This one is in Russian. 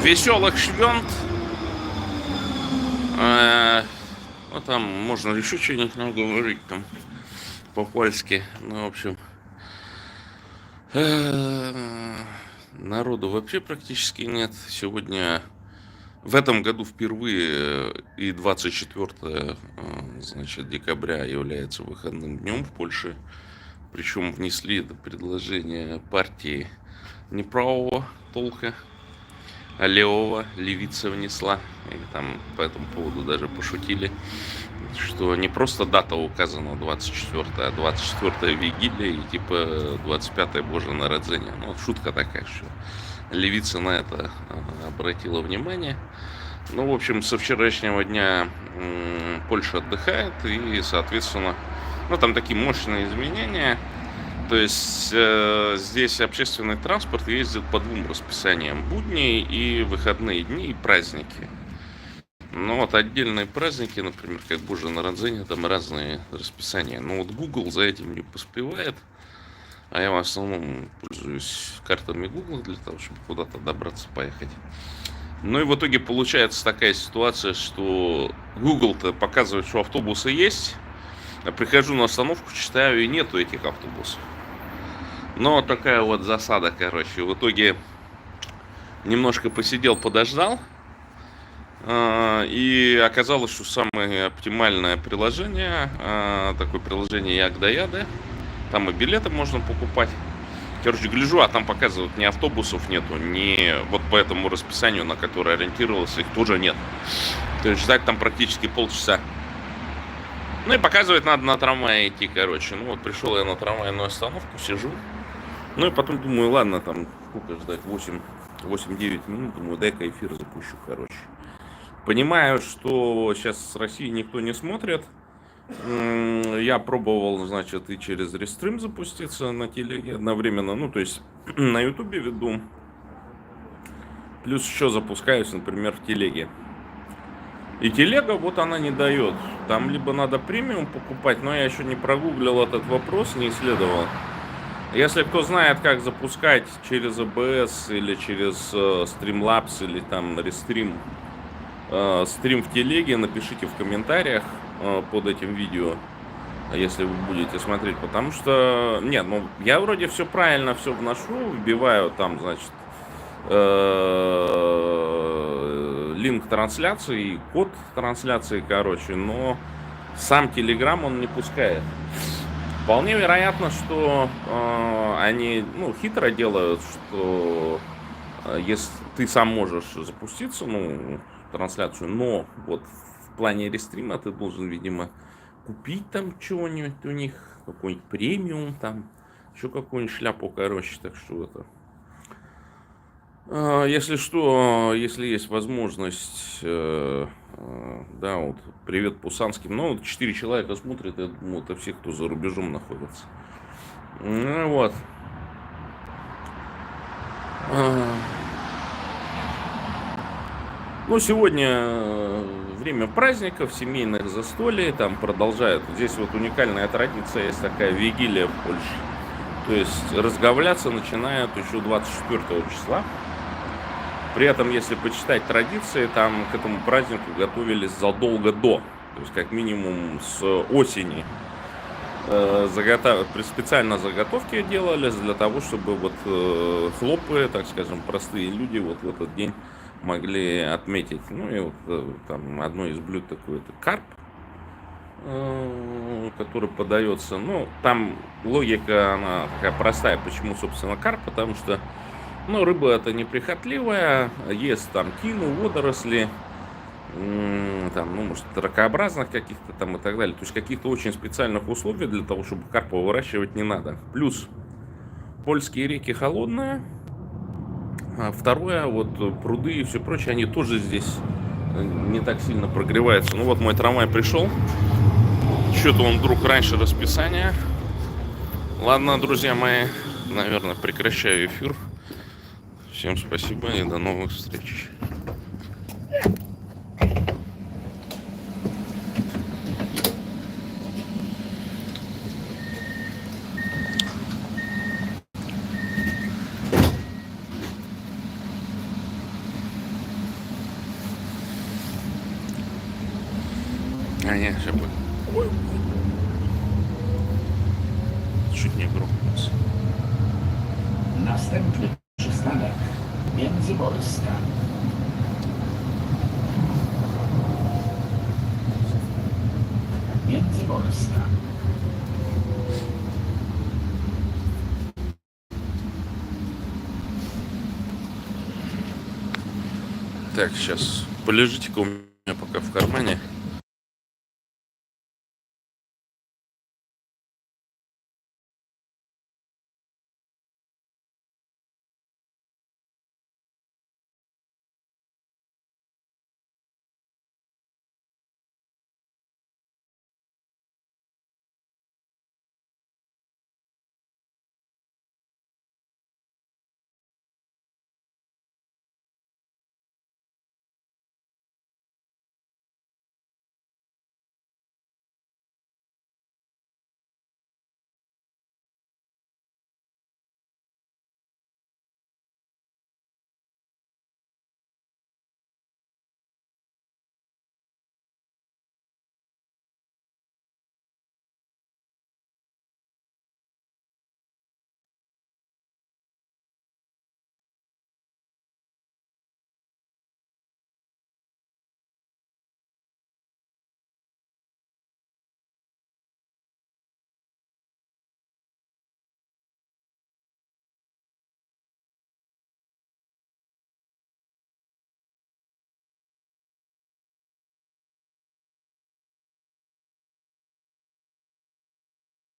веселых швент. Ну, там можно еще что-нибудь говорить там по-польски. Ну, в общем, народу вообще практически нет. Сегодня, в этом году впервые и 24 значит, декабря является выходным днем в Польше. Причем внесли это предложение партии не правого толка, а левого, левица внесла. И там по этому поводу даже пошутили, что не просто дата указана 24, а 24 вигилия и типа 25 Божье народзение. Ну, вот шутка такая, что левица на это обратила внимание. Ну, в общем, со вчерашнего дня Польша отдыхает, и, соответственно, ну, там такие мощные изменения. То есть здесь общественный транспорт ездит по двум расписаниям: будние и выходные дни и праздники. Ну вот отдельные праздники, например, как Божье народзение, там разные расписания. Но вот Google за этим не поспевает, а я в основном пользуюсь картами Google для того, чтобы куда-то добраться, поехать. Ну и в итоге получается такая ситуация, что Google-то показывает, что автобусы есть, а прихожу на остановку, читаю, и нету этих автобусов. Но такая вот засада, короче. В итоге немножко посидел, подождал. И оказалось, что самое оптимальное приложение, такое приложение Ягда-Яды. Там и билеты можно покупать. Короче, гляжу, а там показывают, ни автобусов нету, ни вот по этому расписанию, на которое ориентировался, их тоже нет. То есть ждать там практически полчаса. Ну и показывает, надо на трамвае идти, короче. Ну вот пришел я на трамвайную остановку, сижу. Ну и потом думаю, ладно, там сколько ждать, 8-9 минут, думаю, дай-ка эфир запущу, короче. Понимаю, что сейчас с России никто не смотрит. Я пробовал, значит, и через рестрим запуститься на телеге одновременно. Ну, то есть на ютубе веду. Плюс еще запускаюсь, например, в телеге. И телега, вот она не дает. Там либо надо премиум покупать, но я еще не прогуглил этот вопрос, не исследовал. Если кто знает, как запускать через OBS или через Streamlabs или там Restream стрим в телеге, напишите в комментариях под этим видео, если вы будете смотреть, потому что, нет, ну, я вроде все правильно все вношу, вбиваю там, значит, линк трансляции, код трансляции, короче, но сам Telegram он не пускает. Вполне вероятно, что они, ну, хитро делают, что если ты сам можешь запуститься, ну, трансляцию, но вот в плане рестрима ты должен, видимо, купить там чего-нибудь у них, какой-нибудь премиум там, еще какую-нибудь шляпу, короче, так что это. Если что, если есть возможность, да, вот, привет Пусанским, ну, вот 4 человека смотрят, я думаю, это все, кто за рубежом находится. Ну, вот. Ну, сегодня время праздников, семейных застолий, там продолжают. Здесь вот уникальная традиция, есть такая вигилия в Польше. То есть разговляться начинают еще 24 числа. При этом, если почитать традиции, там к этому празднику готовились задолго до. То есть, как минимум, с осени. Специально заготовки делались для того, чтобы вот хлопы, так скажем, простые люди вот в этот день могли отметить. Ну и вот там одно из блюд такое, это карп, который подается. Ну, там логика, она такая простая. Почему, собственно, карп? Потому что, ну, рыба это неприхотливая, ест там тину, водоросли, там, ну, может, ракообразных каких-то там и так далее. То есть каких-то очень специальных условий для того, чтобы карпа выращивать, не надо. Плюс польские реки холодные. Второе, вот пруды и все прочее, они тоже здесь не так сильно прогреваются. Ну вот мой трамвай пришел. Что-то он вдруг раньше расписания. Ладно, друзья мои, наверное, прекращаю эфир. Всем спасибо и до новых встреч. А, нет, сейчас будет. Ой, чуть не грохнулся. Następny przystanek Międzymorska. Międzymorska. Так, сейчас полежите-ка у меня пока в кармане.